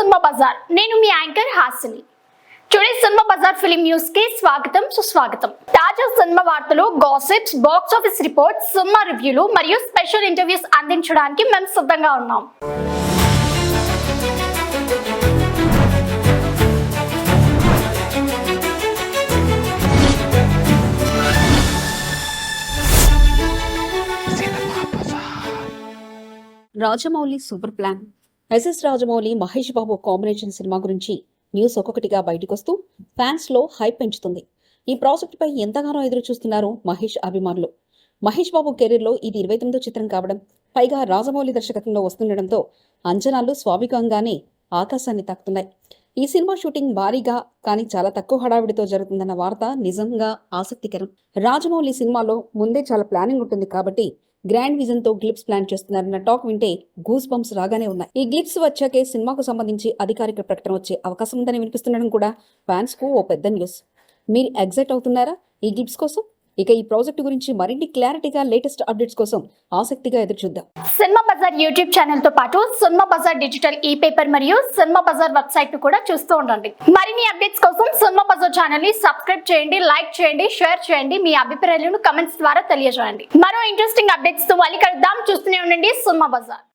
Cinema బజార్. నేను మీ యాంకర్ హాసిని. టుడే సినిమా బజార్ ఫిలిం న్యూస్ కి స్వాగతం సుస్వాగతం. తాజా సినిమా వార్తలు, gossips, box office reports, cinema రివ్యూలు మరియు స్పెషల్ ఇంటర్వ్యూస్ అందించడానికి మేము సిద్ధంగా ఉన్నాం. Rajamouli super plan. SS Rajamouli Mahesh Babu combination cinema గురించి న్యూస్ ఒక్కొక్కటిగా బయటకొస్తూ ఫ్యాన్స్ లో హైప్ పెంచుతుంది. ఈ ప్రాజెక్ట్ పై ఎంతగానో ఎదురు చూస్తున్నారు మహేష్ అభిమానులు. మహేష్ బాబు కెరీర్ లో ఇది 29వ చిత్రం కావడం, పైగా రాజమౌళి దర్శకత్వంలో వస్తుండటంతో అంచనాలు స్వాభావికంగానే ఆకాశాన్ని తాకుతున్నాయి. ఈ సినిమా షూటింగ్ భారీగా కానీ చాలా తక్కువ హడావిడితో జరుగుతుందన్న వార్త నిజంగా ఆసక్తికరం. రాజమౌళి సినిమాలో ముందే చాలా ప్లానింగ్ ఉంటుంది కాబట్టి గ్రాండ్ విజన్ తో గ్లిప్స్ ప్లాన్ చేస్తున్నారన్న టాక్ వింటే గూస్ బంప్స్ రాగానే ఉన్నాయి. ఈ గ్లిప్స్ వచ్చాకే సినిమాకు సంబంధించి అధికారిక ప్రకటన వచ్చే అవకాశం ఉందని వినిపిస్తుండడం కూడా ఫ్యాన్స్ కు ఓ పెద్ద న్యూస్. మీరు ఎగ్జైట్ అవుతున్నారా ఈ గ్లిప్స్ కోసం? ఇక ఈ ప్రాజెక్ట్ గురించి మరిన్ని క్లారిటీగా లేటెస్ట్ అప్డేట్స్ కోసం ఆసక్తిగా ఎదురు చూద్దాం. సినిమా బజార్ యూట్యూబ్ ఛానల్ తో పాటు సినిమా బజార్ డిజిటల్ ఈ పేపర్ మరియు సినిమా బజార్ వెబ్సైట్ ను కూడా చూస్తూ ఉండండి. మరిన్ని అప్డేట్స్ కోసం సినిమా బజార్ ఛానల్ ని సబ్స్క్రైబ్ చేయండి, లైక్ చేయండి, షేర్ చేయండి, మీ అభిప్రాయాలను కమెంట్స్ ద్వారా తెలియజేయండి. మరో ఇంట్రెస్టింగ్ అప్డేట్స్ తో మళ్ళీ కలుద్దాం. చూస్తూనే ఉండండి సినిమా బజార్.